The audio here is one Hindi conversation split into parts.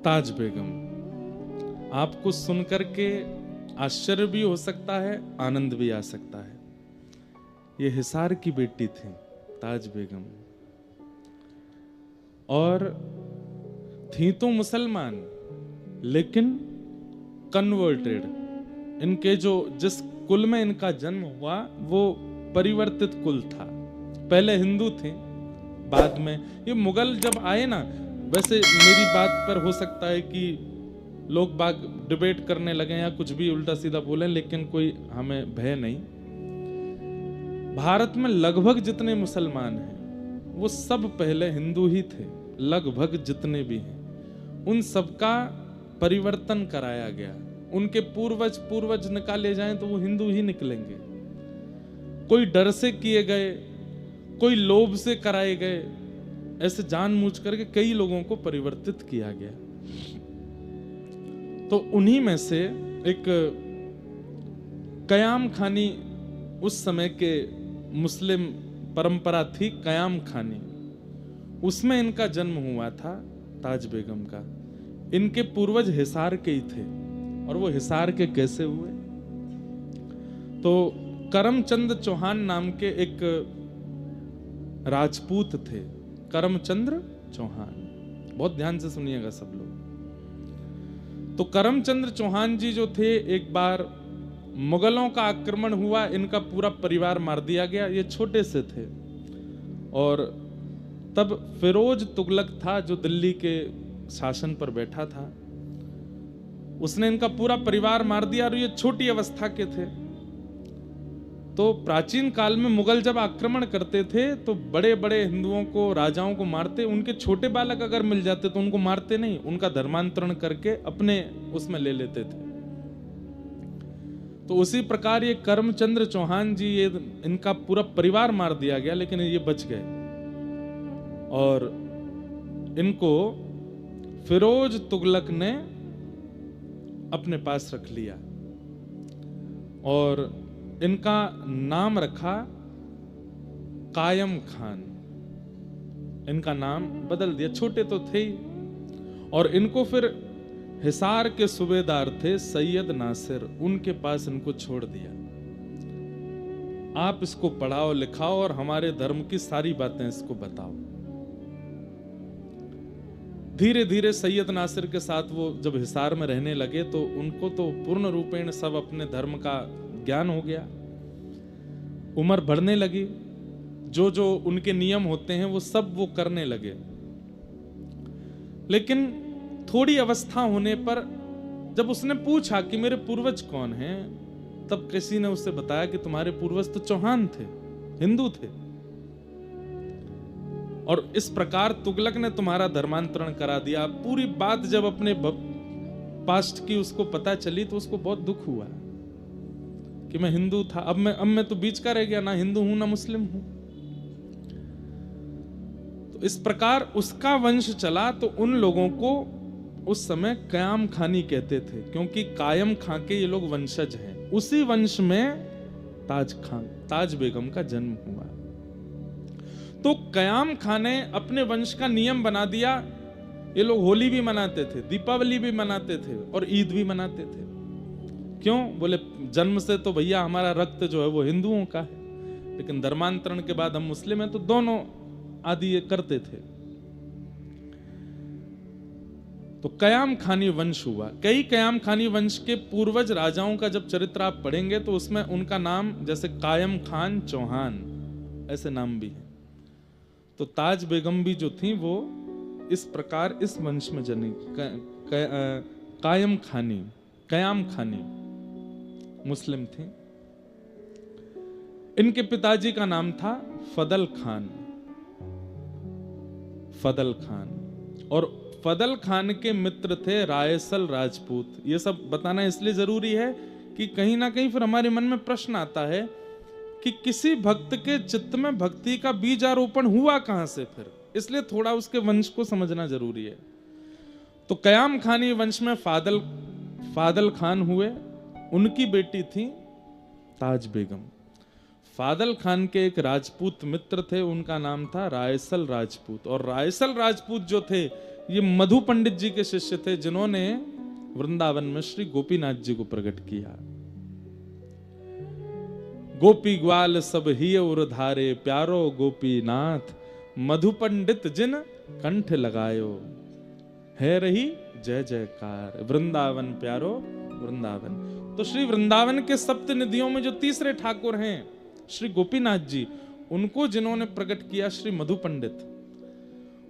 ताज बेगम। आपको सुनकर के आश्चर्य भी हो सकता है, आनंद भी आ सकता है। ये हिसार की बेटी थी ताज बेगम, और थी तो मुसलमान लेकिन कन्वर्टेड। इनके जो जिस कुल में इनका जन्म हुआ वो परिवर्तित कुल था। पहले हिंदू थे, बाद में ये मुगल जब आए ना, वैसे मेरी बात पर हो सकता है कि लोग बाग डिबेट करने लगे या कुछ भी उल्टा सीधा बोले, लेकिन कोई हमें भय नहीं। भारत में लगभग जितने मुसलमान हैं वो सब पहले हिंदू ही थे। लगभग जितने भी हैं उन सबका परिवर्तन कराया गया। उनके पूर्वज निकाले जाएं तो वो हिंदू ही निकलेंगे। कोई डर से किए गए, कोई लोभ से कराए गए, ऐसे जानबूझ करके कई लोगों को परिवर्तित किया गया। तो उन्हीं में से एक कयाम खानी, उस समय के मुस्लिम परंपरा थी कयाम खानी, उसमें इनका जन्म हुआ था ताज बेगम का। इनके पूर्वज हिसार के ही थे। और वो हिसार के कैसे हुए? तो करमचंद चौहान नाम के एक राजपूत थे, करमचंद्र चौहान। बहुत ध्यान से सुनिएगा सब लोग। तो करमचंद्र चौहान जी जो थे, एक बार मुगलों का आक्रमण हुआ, इनका पूरा परिवार मार दिया गया। ये छोटे से थे और तब फिरोज तुगलक था जो दिल्ली के शासन पर बैठा था। उसने इनका पूरा परिवार मार दिया और ये छोटी अवस्था के थे। तो प्राचीन काल में मुगल जब आक्रमण करते थे तो बड़े बड़े हिंदुओं को, राजाओं को मारते। उनके छोटे बालक अगर मिल जाते तो उनको मारते नहीं, उनका धर्मांतरण करके अपने उसमें ले लेते थे। तो उसी प्रकार ये करमचंद्र चौहान जी, ये इनका पूरा परिवार मार दिया गया, लेकिन ये बच गए और इनको फिरोज तुगलक ने अपने पास रख लिया और इनका नाम रखा कायम खान। इनका नाम बदल दिया, छोटे तो थे ही। और इनको फिर हिसार के सूबेदार थे सैयद नासिर, उनके पास इनको छोड़ दिया। आप इसको पढ़ाओ लिखाओ और हमारे धर्म की सारी बातें इसको बताओ। धीरे धीरे सैयद नासिर के साथ वो जब हिसार में रहने लगे तो उनको तो पूर्ण रूपेण सब अपने धर्म का ज्ञान हो गया। उम्र बढ़ने लगी, जो जो उनके नियम होते हैं वो सब वो करने लगे। लेकिन थोड़ी अवस्था होने पर जब उसने पूछा कि मेरे पूर्वज कौन हैं, तब किसी ने उससे बताया कि तुम्हारे पूर्वज तो चौहान थे, हिंदू थे, और इस प्रकार तुगलक ने तुम्हारा धर्मांतरण करा दिया। पूरी बात जब अपने पास्ट की उसको पता चली तो उसको बहुत दुख हुआ कि मैं हिंदू था, अब मैं तो बीच का रह गया, ना हिंदू हूं ना मुस्लिम हूं। तो इस प्रकार उसका वंश चला। तो उन लोगों को उस समय कयाम खानी कहते थे, क्योंकि कायम खां के ये लोग वंशज हैं। उसी वंश में ताज बेगम का जन्म हुआ। तो कयाम खां ने अपने वंश का नियम बना दिया। ये लोग होली भी मनाते थे, दीपावली भी मनाते थे और ईद भी मनाते थे। क्यों? बोले जन्म से तो भैया हमारा रक्त जो है वो हिंदुओं का है, लेकिन धर्मांतरण के बाद हम मुस्लिम हैं, तो दोनों आदि ये करते थे। तो कयाम खानी वंश हुआ। कई कयाम खानी वंश के पूर्वज राजाओं का जब चरित्र आप पढ़ेंगे तो उसमें उनका नाम जैसे कायम खान चौहान ऐसे नाम भी है। तो ताज बेगम भी जो थी वो इस प्रकार इस वंश में जनी। कयाम खानी मुस्लिम थी। इनके पिताजी का नाम था फदल खान। और फदल खान के मित्र थे रायसल राजपूत। ये सब बताना इसलिए जरूरी है कि कहीं ना कहीं फिर हमारे मन में प्रश्न आता है कि किसी भक्त के चित्त में भक्ति का बीज आरोपण हुआ कहां से फिर, इसलिए थोड़ा उसके वंश को समझना जरूरी है। तो कयाम खानी वंश में फादल खान हुए, उनकी बेटी थी ताज बेगम। फादल खान के एक राजपूत मित्र थे, उनका नाम था रायसल राजपूत। और रायसल राजपूत जो थे ये मधु पंडित जी के शिष्य थे, जिन्होंने वृंदावन में श्री गोपीनाथ जी को प्रकट किया। गोपी ग्वाल सब ही और धारे, प्यारो गोपीनाथ मधु पंडित जिन कंठ लगायो, है रही जय जयकार, वृंदावन प्यारो वृंदावन। तो श्री वृंदावन के सप्त निधियों में जो तीसरे ठाकुर हैं श्री गोपीनाथ जी, उनको जिन्होंने प्रकट किया श्री मधु पंडित,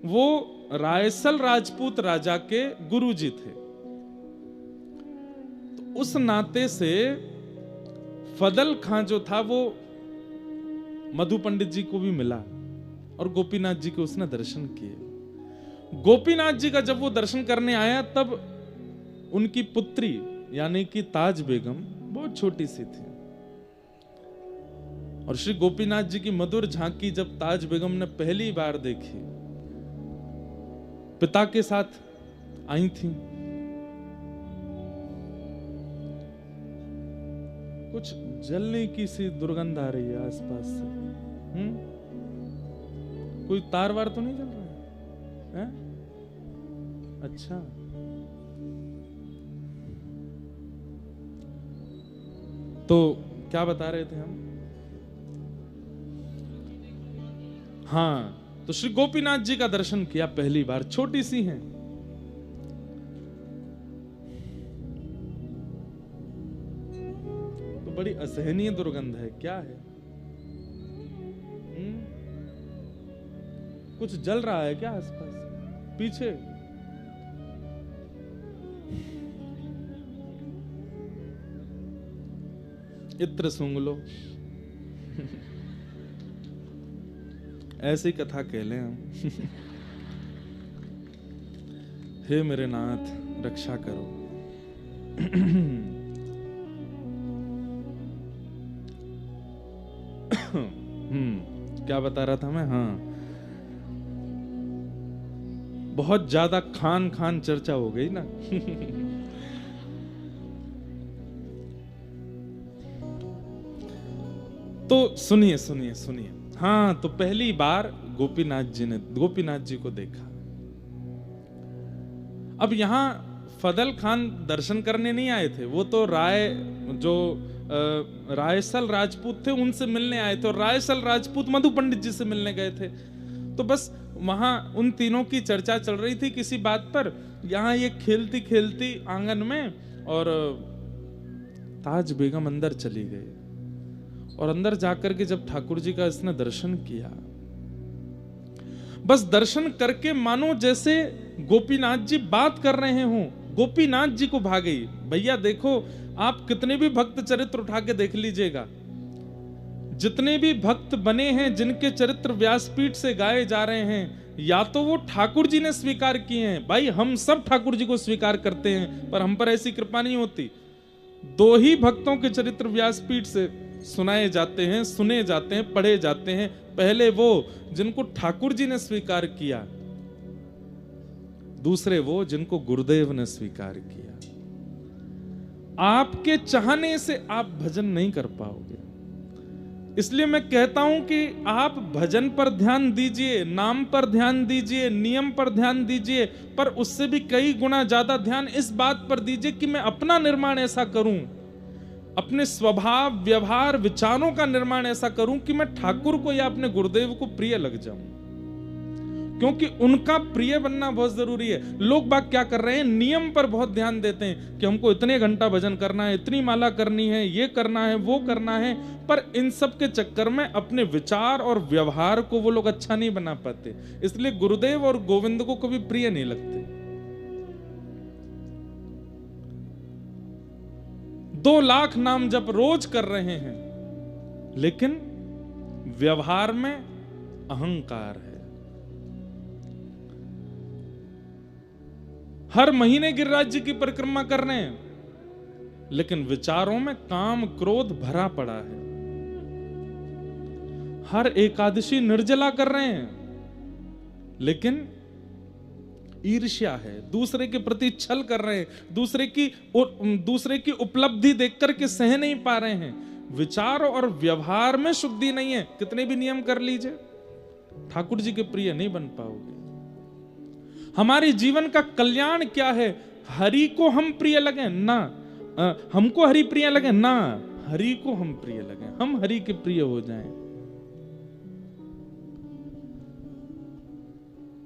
वो रायसल राजपूत राजा के गुरु जी थे। तो उस नाते से फदल खां जो था वो मधु पंडित जी को भी मिला और गोपीनाथ जी के उसने दर्शन किए। गोपीनाथ जी का जब वो दर्शन करने आया, तब उनकी पुत्री यानी कि ताज बेगम बहुत छोटी सी थी, और श्री गोपीनाथ जी की मधुर झांकी जब ताज बेगम ने पहली बार देखी, पिता के साथ आई थी। कुछ जलने की सी दुर्गंध आ रही है आसपास से। कोई तार वार तो नहीं जल रहा है? अच्छा, तो क्या बता रहे थे हम? हाँ, तो श्री गोपीनाथ जी का दर्शन किया पहली बार, छोटी सी हैं। तो बड़ी असहनीय दुर्गंध है, क्या है? कुछ जल रहा है क्या आसपास पीछे? इत्र सूंघ लो। ऐसी कथा कह लें हम। हे मेरे नाथ रक्षा करो। क्या बता रहा था मैं? हाँ, बहुत ज्यादा खान खान चर्चा हो गई ना। तो सुनिए सुनिए सुनिए। हाँ, तो पहली बार गोपीनाथ जी को देखा। अब यहां फदल खान दर्शन करने नहीं आए थे, वो तो रायसल राजपूत थे, उनसे मिलने आए थे, और रायसल राजपूत मधु पंडित जी से मिलने गए थे। तो बस वहां उन तीनों की चर्चा चल रही थी किसी बात पर। यहां ये खेलती खेलती आंगन में, और ताज बेगम अंदर चली गई, और अंदर जाकर के जब ठाकुर जी का इसने दर्शन किया, बस दर्शन करके मानो जैसे गोपीनाथ जी बात कर रहे हों, गोपीनाथ जी को भा गई। भैया देखो, आप कितने भी भक्त चरित्र उठा के देख लीजिएगा, जितने भी भक्त बने हैं जिनके चरित्र व्यासपीठ से गाए जा रहे हैं, या तो वो ठाकुर जी ने स्वीकार किए हैं। भाई हम सब ठाकुर जी को स्वीकार करते हैं, पर हम पर ऐसी कृपा नहीं होती। दो ही भक्तों के चरित्र व्यासपीठ से सुनाए जाते हैं, सुने जाते हैं, पढ़े जाते हैं। पहले वो जिनको ठाकुर जी ने स्वीकार किया, दूसरे वो जिनको गुरुदेव ने स्वीकार किया। आपके चाहने से आप भजन नहीं कर पाओगे। इसलिए मैं कहता हूं कि आप भजन पर ध्यान दीजिए, नाम पर ध्यान दीजिए, नियम पर ध्यान दीजिए, पर उससे भी कई गुना ज्यादा ध्यान इस बात पर दीजिए कि मैं अपना निर्माण ऐसा करूं, अपने स्वभाव व्यवहार विचारों का निर्माण ऐसा करूं कि मैं ठाकुर को या अपने गुरुदेव को प्रिय लग जाऊं। क्योंकि उनका प्रिय बनना बहुत जरूरी है। लोग बाग क्या कर रहे हैं, नियम पर बहुत ध्यान देते हैं कि हमको इतने घंटा भजन करना है, इतनी माला करनी है, ये करना है, वो करना है, पर इन सब के चक्कर में अपने विचार और व्यवहार को वो लोग अच्छा नहीं बना पाते। इसलिए गुरुदेव और गोविंद को कभी प्रिय नहीं लगते। 2 लाख नाम जप रोज कर रहे हैं, लेकिन व्यवहार में अहंकार है। हर महीने गिरिराज जी की परिक्रमा कर रहे हैं, लेकिन विचारों में काम क्रोध भरा पड़ा है। हर एकादशी निर्जला कर रहे हैं, लेकिन ईर्ष्या है, दूसरे के प्रति छल कर रहे हैं, दूसरे की उपलब्धि देख करके सह नहीं पा रहे हैं। विचार और व्यवहार में शुद्धि नहीं है। कितने भी नियम कर लीजिए, ठाकुर जी के प्रिय नहीं बन पाओगे। हमारे जीवन का कल्याण क्या है? हरि को हम प्रिय लगे ना, हमको हरि प्रिय लगे ना, हरि को हम प्रिय लगे, हम हरि के प्रिय हो जाएं।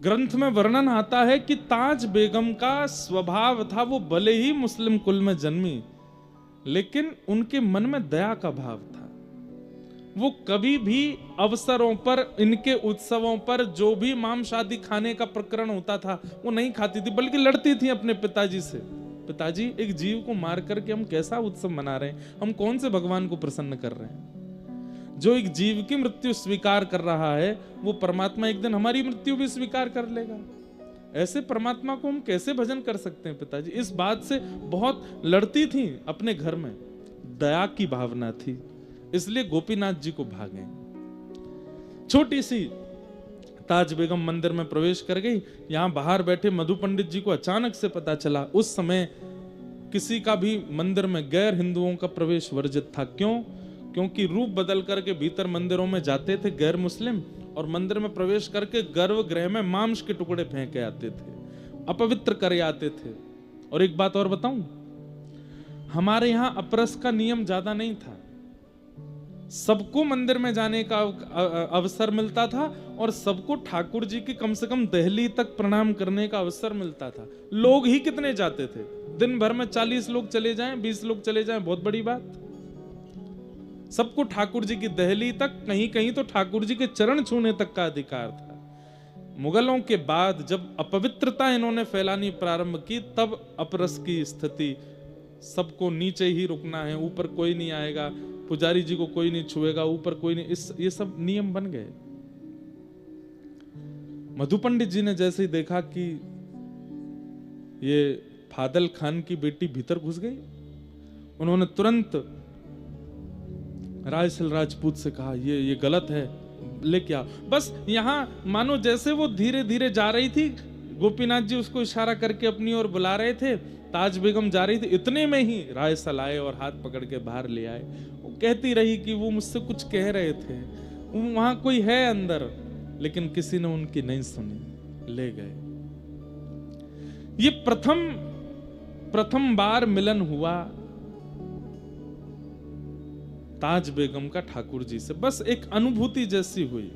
ग्रंथ में वर्णन आता है कि ताज बेगम का स्वभाव था, वो भले ही मुस्लिम कुल में जन्मी, लेकिन उनके मन में दया का भाव था। वो कभी भी अवसरों पर, इनके उत्सवों पर जो भी मांस आदि खाने का प्रकरण होता था वो नहीं खाती थी, बल्कि लड़ती थी अपने पिताजी से। पिताजी, एक जीव को मार करके हम कैसा उत्सव मना रहे हैं, हम कौन से भगवान को प्रसन्न कर रहे हैं? जो एक जीव की मृत्यु स्वीकार कर रहा है, वो परमात्मा एक दिन हमारी मृत्यु भी स्वीकार कर लेगा। ऐसे परमात्मा को हम कैसे भजन कर सकते हैं? पिताजी इस बात से बहुत लड़ती थी अपने घर में, दया की भावना थी, इसलिए गोपीनाथ जी को भागे। छोटी सी ताज बेगम मंदिर में प्रवेश कर गई। यहां बाहर बैठे मधु पंडित जी को अचानक से पता चला, उस समय किसी का भी मंदिर में गैर हिंदुओं का प्रवेश वर्जित था। क्यों? क्योंकि रूप बदल करके भीतर मंदिरों में जाते थे गैर मुस्लिम, और मंदिर में प्रवेश करके गर्भगृह में मांस के टुकड़े फेंके आते थे, अपवित्र करे आते थे। और एक बात और बताऊं, हमारे यहां अपरस का नियम ज्यादा नहीं था, सबको मंदिर में जाने का अवसर मिलता था, और सबको ठाकुर जी की कम से कम दहली तक प्रणाम करने का अवसर मिलता था। लोग ही कितने जाते थे? दिन भर में 40 लोग चले जाएं, 20 लोग चले जाएं, बहुत बड़ी बात। सबको ठाकुर जी की दहली तक, कहीं कहीं तो ठाकुर जी के चरण छूने तक का अधिकार था। मुगलों के बाद जब अपवित्रता इन्होंने फैलानी प्रारंभ की, तब अपरस की स्थिति, सबको नीचे ही रुकना है, ऊपर कोई नहीं आएगा, पुजारी जी को कोई नहीं छुएगा, ऊपर कोई नहीं, ये सब नियम बन गए। मधु पंडित जी ने जैसे ही देखा कि ये फादल खान की बेटी भीतर घुस गई, उन्होंने तुरंत रायसल राजपूत से कहा, ये गलत है, लेके आओ। बस यहां मानो जैसे वो धीरे धीरे जा रही थी, गोपीनाथ जी उसको इशारा करके अपनी ओर बुला रहे थे, ताज बेगम जा रही थी, इतने में ही रायसल आए और हाथ पकड़ के बाहर ले आए। वो कहती रही कि वो मुझसे कुछ कह रहे थे, वहां कोई है अंदर, लेकिन किसी ने उनकी नहीं सुनी, ले गए। ये प्रथम बार मिलन हुआ ताज बेगम का ठाकुर जी से, बस एक अनुभूति जैसी हुई।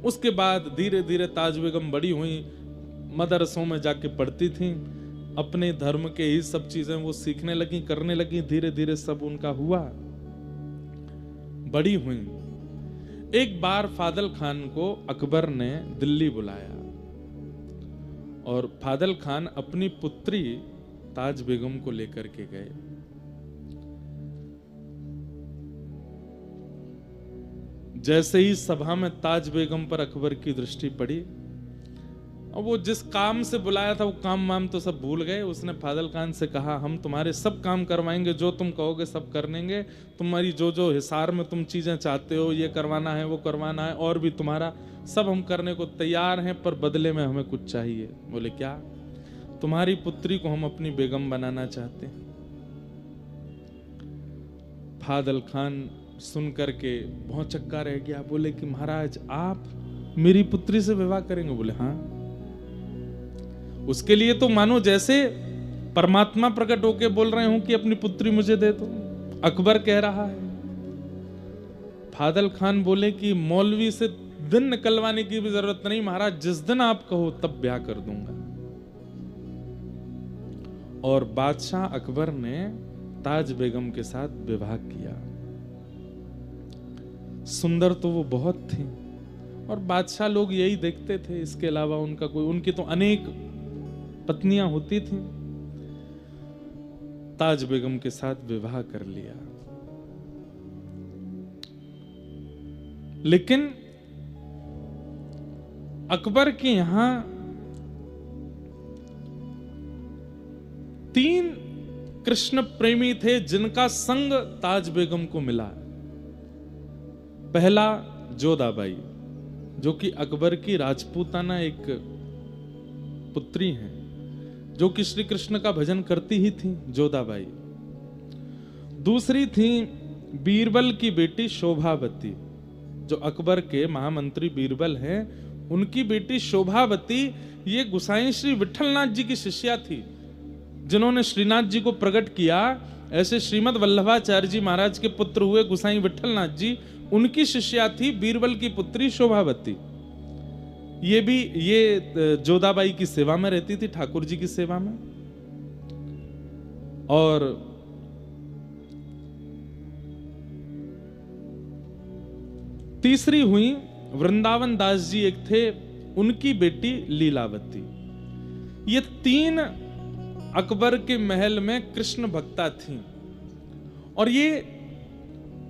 उसके बाद धीरे धीरे ताज बेगम बड़ी हुई, मदरसों में जाके पढ़ती थी, अपने धर्म के ही सब चीजें वो सीखने लगी, करने लगी, धीरे धीरे सब उनका हुआ, बड़ी हुई। एक बार फादल खान को अकबर ने दिल्ली बुलाया, और फादल खान अपनी पुत्री ताज बेगम को लेकर के गए। जैसे ही सभा में ताज बेगम पर अकबर की दृष्टि पड़ी, और वो जिस काम से बुलाया था वो काम तो सब भूल गए। उसने फादल खान से कहा, हम तुम्हारे सब काम करवाएंगे, जो तुम कहोगे सब कर लेंगे, तुम्हारी जो हिसार में तुम चीजें चाहते हो, ये करवाना है वो करवाना है, और भी तुम्हारा सब हम करने को तैयार हैं, पर बदले में हमें कुछ चाहिए। बोले क्या? तुम्हारी पुत्री को हम अपनी बेगम बनाना चाहते हैं। फादल खान सुन करके बहुत चक्का रह गया, बोले कि महाराज आप मेरी पुत्री से विवाह करेंगे? बोले हाँ। उसके लिए तो मानो जैसे परमात्मा प्रकट होके बोल रहे हो कि अपनी पुत्री मुझे दे दो, अकबर कह रहा है। फादल खान बोले कि मौलवी से दिन निकलवाने की भी जरूरत नहीं महाराज, जिस दिन आप कहो तब ब्याह कर दूंगा। और बादशाह अकबर ने ताज बेगम के साथ विवाह किया। सुंदर तो वो बहुत थी, और बादशाह लोग यही देखते थे, इसके अलावा उनका कोई, उनकी तो अनेक पत्नियां होती थी। ताज बेगम के साथ विवाह कर लिया, लेकिन अकबर के यहां 3 कृष्ण प्रेमी थे जिनका संग ताज बेगम को मिला। पहला जोधाबाई, जो कि अकबर की राजपूताना एक पुत्री हैं, जो कि श्री कृष्ण का भजन करती ही थी, जोधाबाई। दूसरी थी बीरबल की बेटी शोभावती, जो अकबर के महामंत्री बीरबल हैं, उनकी बेटी शोभावती ये गोसाई श्री विठलनाथ जी की शिष्या थी, जिन्होंने श्रीनाथ जी को प्रकट किया। ऐसे श्रीमद वल्लभाचार्य जी महाराज के पुत्र हुए गोसाई विठलनाथ जी, उनकी शिष्या थी बीरबल की पुत्री शोभावती। ये जोधाबाई की सेवा में रहती थी, ठाकुर जी की सेवा में। और तीसरी हुई वृंदावन दास जी, एक थे, उनकी बेटी लीलावती। ये 3 अकबर के महल में कृष्ण भक्ता थीं, और ये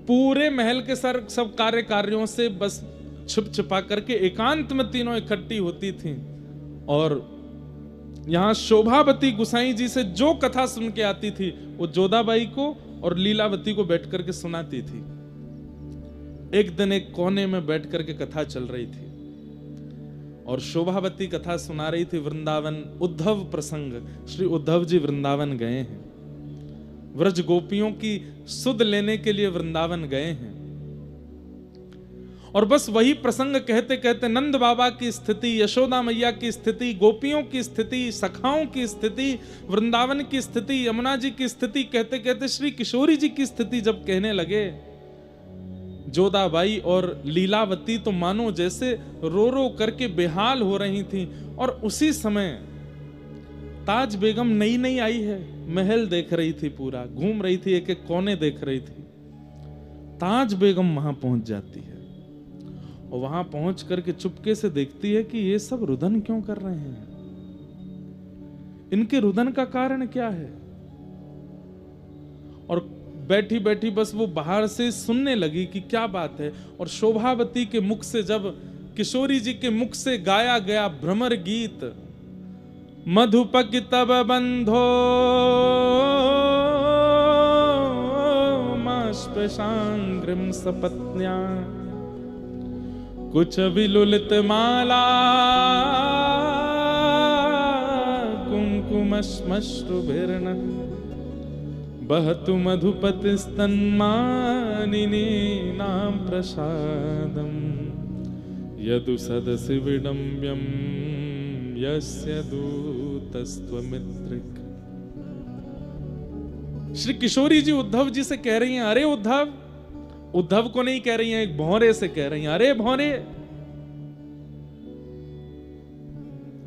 पूरे महल के सब कार्यों से बस छुप छुपा करके एकांत में तीनों इकट्ठी होती थीं। और यहां शोभावती गोसाई जी से जो कथा सुन के आती थी, वो जोधाबाई को और लीलावती को बैठ करके सुनाती थी। एक दिन एक कोने में बैठ करके कथा चल रही थी, और शोभावती कथा सुना रही थी वृंदावन उद्धव प्रसंग। श्री उद्धव जी वृंदावन गए हैं, व्रज गोपियों की सुध लेने के लिए वृंदावन गए हैं। और बस वही प्रसंग कहते कहते नंद बाबा की स्थिति, यशोदा मैया की स्थिति, गोपियों की स्थिति, सखाओं की स्थिति, वृंदावन की स्थिति, यमुना जी की स्थिति कहते कहते श्री किशोरी जी की स्थिति जब कहने लगे, जोधाबाई और लीलावती तो मानो जैसे रो रो करके बेहाल हो रही थी। और उसी समय ताज बेगम नई नई आई है, महल देख रही थी, पूरा घूम रही थी, एक एक कोने देख रही थी। ताज बेगम वहां पहुंच जाती है, और वहां पहुंच करके चुपके से देखती है कि ये सब रुदन क्यों कर रहे हैं, इनके रुदन का कारण क्या है। और बैठी बैठी बस वो बाहर से सुनने लगी कि क्या बात है। और शोभावती के मुख से, जब किशोरी जी के मुख से गाया गया भ्रमर गीत, मधुपक तब बंधो मास्पशांग्रिम सपत्न्या कुछ विलुलित माला कुंकुमश्मश्रुभिर्न बहतु मधुपतिस्तन्मानिनी नाम प्रसादम यदु सदसि विडम्ब्यम यस्य दूतस्त्वमित्रिक। श्री किशोरी जी उद्धव जी से कह रही हैं, अरे उद्धव, उद्धव को नहीं कह रही हैं, एक भौरे से कह रही हैं, अरे भौरे,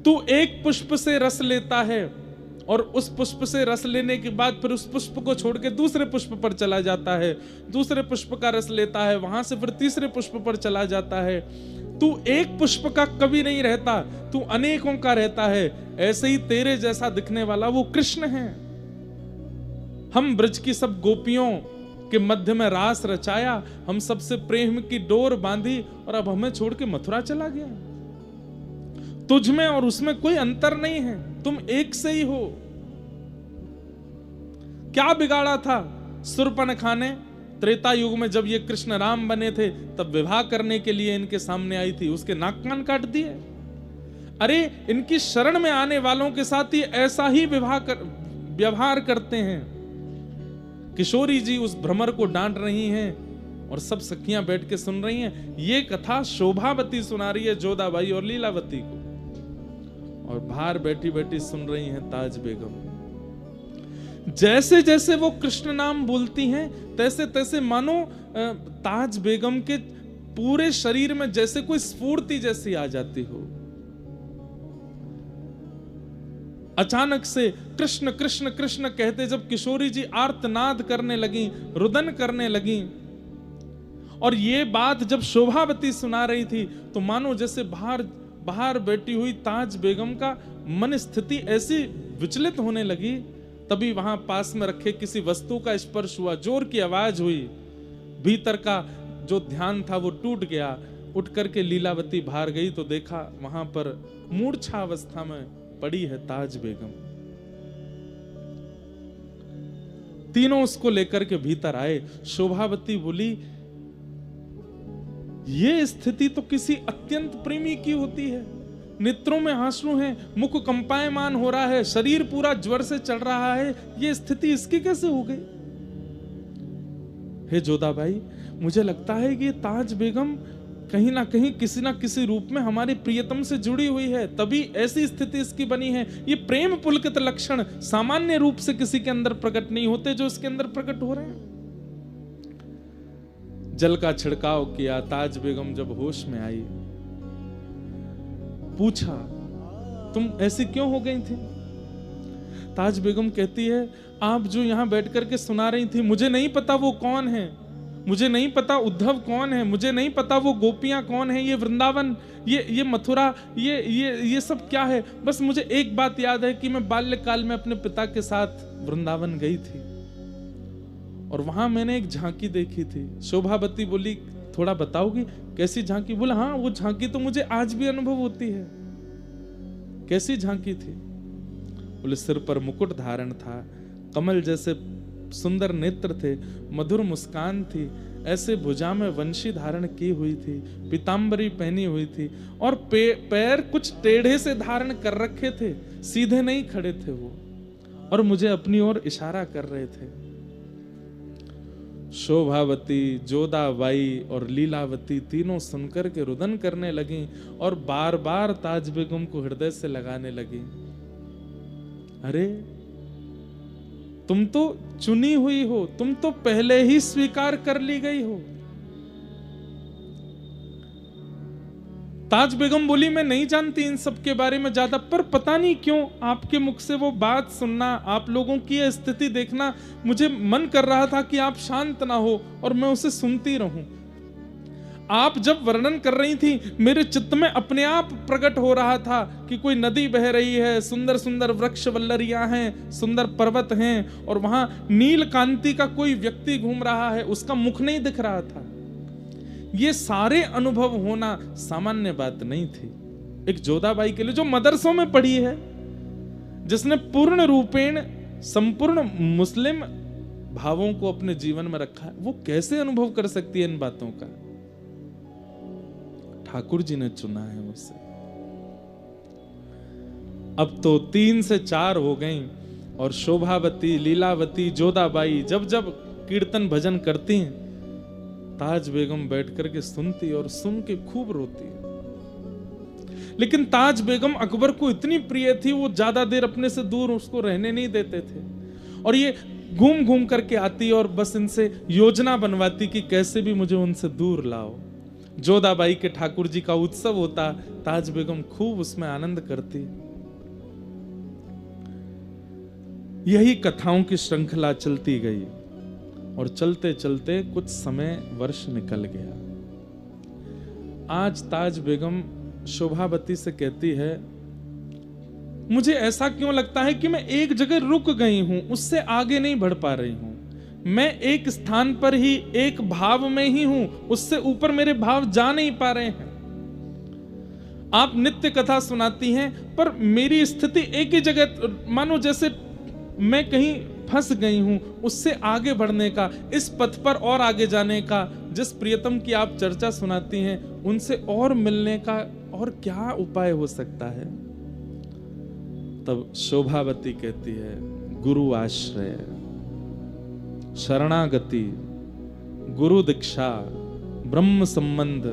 तू एक पुष्प से रस लेता है और उस पुष्प से रस लेने के बाद फिर उस पुष्प को छोड़ के दूसरे पुष्प पर चला जाता है, दूसरे पुष्प का रस लेता है, वहां से फिर तीसरे पुष्प पर चला जाता है। तू एक पुष्प का कभी नहीं रहता, तू अनेकों का रहता है। ऐसे ही तेरे जैसा दिखने वाला वो कृष्ण है। हम ब्रज की सब गोपियों के मध्य में रास रचाया, हम सबसे प्रेम की डोर बांधी, और अब हमें छोड़ के मथुरा चला गया। तुझ में और उसमें कोई अंतर नहीं है, तुम एक से ही हो। क्या बिगाड़ा था शूर्पणखा ने त्रेता युग में, जब ये कृष्ण राम बने थे तब विवाह करने के लिए इनके सामने आई थी, उसके नाक कान काट दिए। अरे इनकी शरण में आने वालों के साथ ही ऐसा ही व्यवहार करते हैं। किशोरी जी उस भ्रमर को डांट रही हैं और सब सखियां बैठ के सुन रही हैं। ये कथा शोभावती सुना रही है जोधाबाई और लीलावती को, और बाहर बैठी बैठी सुन रही हैं ताज बेगम। जैसे जैसे वो कृष्ण नाम बोलती हैं, तैसे तैसे मानो ताज बेगम के पूरे शरीर में जैसे कोई स्फूर्ति जैसी आ जाती हो। अचानक से कृष्ण कृष्ण कृष्ण कहते जब किशोरी जी आर्तनाद करने लगी, रुदन करने लगी, और ये बात जब शोभावती सुना रही थी, तो मानो जैसे बाहर बैठी हुई ताज बेगम का मन स्थिति ऐसी विचलित होने लगी। तभी वहां पास में रखे किसी वस्तु का स्पर्श हुआ, जोर की आवाज हुई, भीतर का जो ध्यान था वो टूट गया। उठ करके लीलावती बाहर गई तो देखा वहां पर मूर्छा अवस्था में पड़ी है ताज बेगम। तीनों उसको लेकर के भीतर आए। शोभावती बोली, ये स्थिति तो किसी अत्यंत प्रेमी की होती है। नेत्रों में आंसू हैं, मुख कंपायमान हो रहा है, शरीर पूरा ज्वर से चल रहा है, ये स्थिति इसकी कैसे हो गई? हे जोधाबाई, मुझे लगता है कि ताज बेगम कहीं ना कहीं किसी ना किसी रूप में हमारे प्रियतम से जुड़ी हुई है, तभी ऐसी स्थिति इसकी बनी है। ये प्रेम पुलकित लक्षण सामान्य रूप से किसी के अंदर प्रकट नहीं होते जो इसके अंदर प्रकट हो रहे हैं। जल का छिड़काव किया, ताज बेगम जब होश में आई, पूछा तुम ऐसी क्यों हो गई थी? ताज बेगम कहती है, आप जो यहां बैठ करके सुना रही थी, मुझे नहीं पता वो कौन है, मुझे नहीं पता उद्धव कौन है, मुझे नहीं पता वो गोपियां कौन है, ये वृंदावन, ये मथुरा, ये सब क्या है। बस मुझे एक बात याद है कि मैं बाल्यकाल में अपने पिता के साथ वृंदावन गई थी और वहां मैंने एक झांकी देखी थी। शोभावती बोली, थोड़ा बताओगी कैसी झांकी? बोला, हाँ वो झांकी तो मुझे आज भी अनुभव होती है। कैसी झांकी थी? बोले, सिर पर मुकुट धारण था, कमल जैसे सुंदर नेत्र थे, मधुर मुस्कान थी, ऐसे भुजा में वंशी धारण की हुई थी, पीतांबरी पहनी हुई थी और पैर कुछ टेढ़े से धारण कर रखे थे, सीधे नहीं खड़े थे वो, और मुझे अपनी ओर इशारा कर रहे थे। शोभावती, जोधाबाई और लीलावती तीनों सुनकर के रुदन करने लगी और बार बार ताज बेगम को हृदय से लगाने लगी। अरे तुम तो चुनी हुई हो, तुम तो पहले ही स्वीकार कर ली गई हो। ताज बेगम बोली, मैं नहीं जानती इन सब के बारे में ज्यादा, पर पता नहीं क्यों आपके मुख से वो बात सुनना, आप लोगों की यह स्थिति देखना, मुझे मन कर रहा था कि आप शांत ना हो और मैं उसे सुनती रहूं। आप जब वर्णन कर रही थी, मेरे चित्त में अपने आप प्रकट हो रहा था कि कोई नदी बह रही है, सुंदर सुंदर वृक्ष वल्लरियां हैं, सुंदर पर्वत हैं, और वहां नील कांति का कोई व्यक्ति घूम रहा है, उसका मुख नहीं दिख रहा था। ये सारे अनुभव होना सामान्य बात नहीं थी एक जोधाबाई के लिए, जो मदरसों में पढ़ी है, जिसने पूर्ण रूपेण संपूर्ण मुस्लिम भावों को अपने जीवन में रखा है। वो कैसे अनुभव कर सकती है इन बातों का? ठाकुर जी ने चुना है उसे। अब तो 3 से 4 हो गई और शोभावती, लीलावती, जोधाबाई जब जब कीर्तन भजन करती हैं, ताज बेगम बैठ करके सुनती और सुन के खूब रोती। लेकिन ताज बेगम अकबर को इतनी प्रिय थी, वो ज्यादा देर अपने से दूर उसको रहने नहीं देते थे, और ये घूम घूम करके आती और बस इनसे योजना बनवाती कि कैसे भी मुझे उनसे दूर लाओ। जोधाबाई के ठाकुर जी का उत्सव होता, ताज बेगम खूब उसमें आनंद करती। यही कथाओं की श्रृंखला चलती गई और चलते चलते कुछ समय वर्ष निकल गया। आज ताज बेगम शोभावती से कहती है, मुझे ऐसा क्यों लगता है कि मैं एक जगह रुक गई हूं, उससे आगे नहीं बढ़ पा रही हूं। मैं एक स्थान पर ही, एक भाव में ही हूं, उससे ऊपर मेरे भाव जा नहीं पा रहे हैं। आप नित्य कथा सुनाती हैं, पर मेरी स्थिति एक ही जगह, मानो जैसे मैं कहीं फंस गई हूं। उससे आगे बढ़ने का, इस पथ पर और आगे जाने का, जिस प्रियतम की आप चर्चा सुनाती हैं, उनसे और मिलने का और क्या उपाय हो सकता है? तब शोभावती कहती है, गुरु आश्रय, शरणागति, गुरु दीक्षा, ब्रह्म संबंध,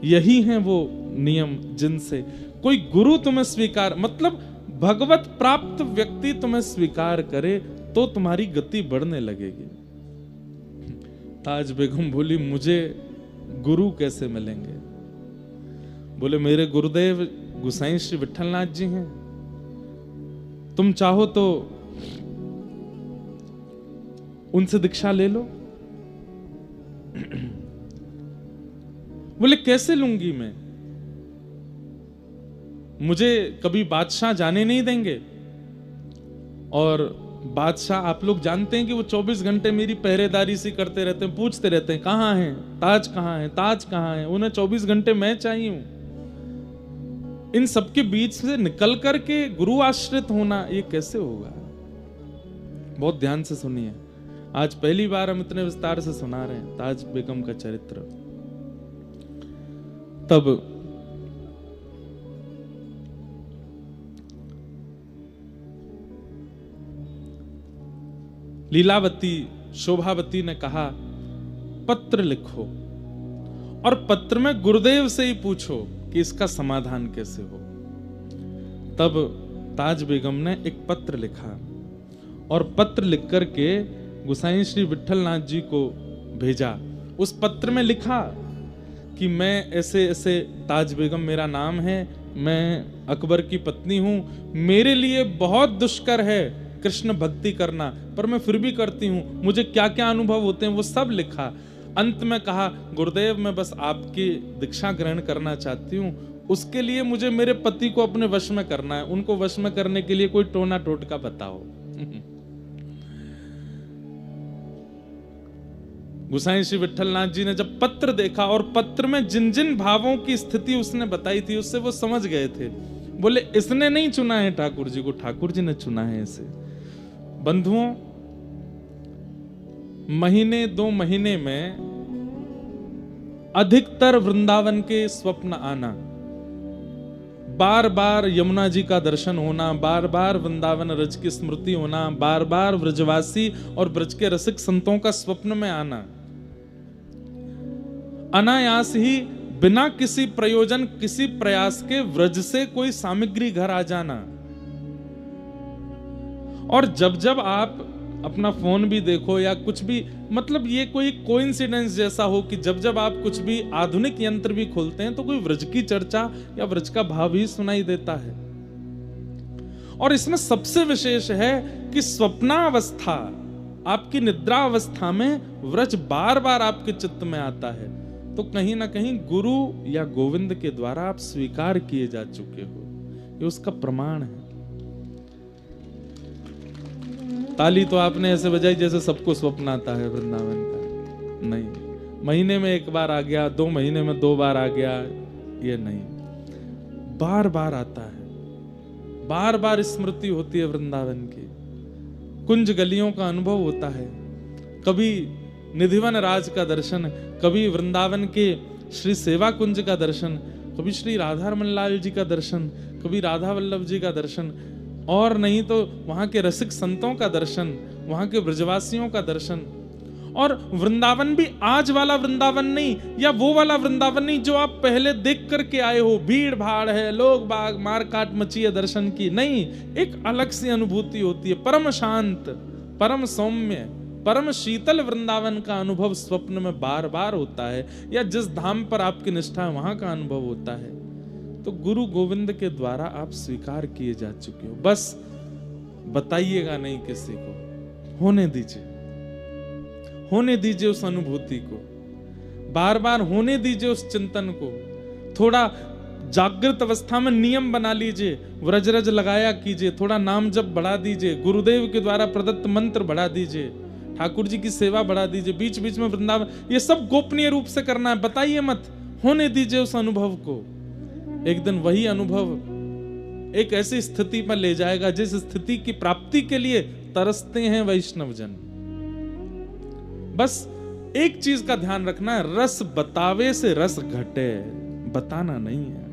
यही हैं वो नियम जिनसे कोई गुरु तुम्हें स्वीकार, मतलब भगवत प्राप्त व्यक्ति तुम्हें स्वीकार करे तो तुम्हारी गति बढ़ने लगेगी। ताज बेगम बोली, मुझे गुरु कैसे मिलेंगे? बोले, मेरे गुरुदेव गुसाई श्री विठलनाथ जी हैं, तुम चाहो तो उनसे दीक्षा ले लो। बोले, कैसे लूंगी मैं? मुझे कभी बादशाह जाने नहीं देंगे, और बादशाह आप लोग जानते हैं कि वो 24 घंटे मेरी पहरेदारी सी करते रहते हैं, पूछते रहते हैं कहां है ताज, कहां है ताज, कहां है। उन्हें 24 घंटे मैं चाहिए हूं। इन सबके बीच से निकल करके गुरु आश्रित होना, ये कैसे होगा? बहुत ध्यान से सुनिए, आज पहली बार हम इतने विस्तार से सुना रहे हैं ताज बेगम का चरित्र। तब लीलावती, शोभावती ने कहा, पत्र लिखो और पत्र में गुरुदेव से ही पूछो कि इसका समाधान कैसे हो। तब ताज बेगम ने एक पत्र लिखा और पत्र लिख करके गोसाई श्री विट्ठलनाथ जी को भेजा। उस पत्र में लिखा कि मैं ऐसे ऐसे, ताज बेगम मेरा नाम है, मैं अकबर की पत्नी हूं, मेरे लिए बहुत दुष्कर है कृष्ण भक्ति करना, पर मैं फिर भी करती हूं, मुझे क्या क्या अनुभव होते हैं वो सब लिखा। अंत में कहा, गुरुदेव मैं बस आपकी दीक्षा ग्रहण करना चाहती हूं, उसके लिए मुझे मेरे पति को अपने वश में करना है, उनको वश में करने के लिए कोई टोना टोटका बताओ। गोसाई श्री विट्ठलनाथ जी ने जब पत्र देखा और पत्र में जिन जिन भावों की स्थिति उसने बताई थी उससे वो समझ गए थे। बोले इसने नहीं चुना है ठाकुर जी को, ठाकुर जी ने चुना है इसे। बंधुओं, महीने 2 महीने में अधिकतर वृंदावन के स्वप्न आना, बार बार यमुना जी का दर्शन होना, बार बार वृंदावन रज की स्मृति होना, बार बार ब्रजवासी और ब्रज के रसिक संतों का स्वप्न में आना, अनायास ही बिना किसी प्रयोजन किसी प्रयास के व्रज से कोई सामग्री घर आ जाना। और जब जब आप अपना फोन भी देखो या कुछ भी, मतलब ये कोई कोइंसिडेंस जैसा हो कि जब जब आप कुछ भी आधुनिक यंत्र भी खोलते हैं तो कोई व्रज की चर्चा या व्रज का भाव ही सुनाई देता है। और इसमें सबसे विशेष है कि स्वप्नावस्था, आपकी निद्रा अवस्था में व्रज बार बार आपके चित्त में आता है, तो कहीं ना कहीं गुरु या गोविंद के द्वारा आप स्वीकार किए जा चुके हो, ये उसका प्रमाण है। ताली तो आपने ऐसे बजाई जैसे सबको स्वप्न आता है वृंदावन का, नहीं। महीने में 1 बार आ गया, 2 महीने में 2 बार आ गया, ये नहीं, बार बार आता है, बार बार स्मृति होती है वृंदावन की, कुंज गलियों का अनुभव होता है। कभी निधिवन राज का दर्शन, कभी वृंदावन के श्री सेवा कुंज का दर्शन, कभी श्री राधा रमन लाल जी का दर्शन, कभी राधा वल्लभ जी का दर्शन, और नहीं तो वहां के रसिक संतों का दर्शन, वहां के ब्रजवासियों का दर्शन। और वृंदावन भी आज वाला वृंदावन नहीं, या वो वाला वृंदावन नहीं जो आप पहले देख करके आए हो, भीड़ भाड़ है, लोग बाग मार काट मची है दर्शन की, नहीं, एक अलग सी अनुभूति होती है। परम शांत, परम सौम्य, परम शीतल वृंदावन का अनुभव स्वप्न में बार बार होता है, या जिस धाम पर आपकी निष्ठा है वहां का अनुभव होता है। तो गुरु गोविंद के द्वारा आप स्वीकार किए जा चुके हो, बस बताइएगा नहीं किसी को, होने दीजिए, होने दीजिए उस अनुभूति को, बार बार होने दीजिए उस चिंतन को। थोड़ा जागृत अवस्था में नियम बना लीजिए, व्रज रज लगाया कीजिए, थोड़ा नाम जप बढ़ा दीजिए, गुरुदेव के द्वारा प्रदत्त मंत्र बढ़ा दीजिए, ठाकुर जी की सेवा बढ़ा दीजिए, बीच बीच में वृंदावन, ये सब गोपनीय रूप से करना है, बताइए मत, होने दीजिए उस अनुभव को। एक दिन वही अनुभव एक ऐसी स्थिति पर ले जाएगा जिस स्थिति की प्राप्ति के लिए तरसते हैं वैष्णव जन। बस एक चीज का ध्यान रखना है, रस बतावे से रस घटे, बताना नहीं है।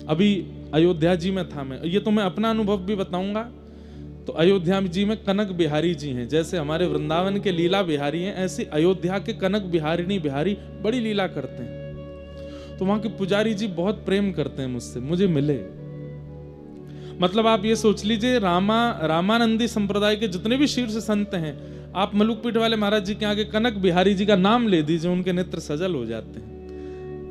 अभी अयोध्या जी में था मैं, ये तो मैं अपना अनुभव भी बताऊंगा। तो अयोध्या जी में कनक बिहारी जी हैं, जैसे हमारे वृंदावन के लीला बिहारी हैं, ऐसे अयोध्या के कनक बिहारिणी बिहारी बड़ी लीला करते हैं। तो वहां के पुजारी जी बहुत प्रेम करते हैं मुझसे, मुझे मिले। मतलब आप ये सोच लीजिए, रामानंदी संप्रदाय के जितने भी शीर्ष संत हैं, आप मलुकपीठ वाले महाराज जी के आगे कनक बिहारी जी का नाम ले दीजिए, उनके नेत्र सजल हो जाते हैं।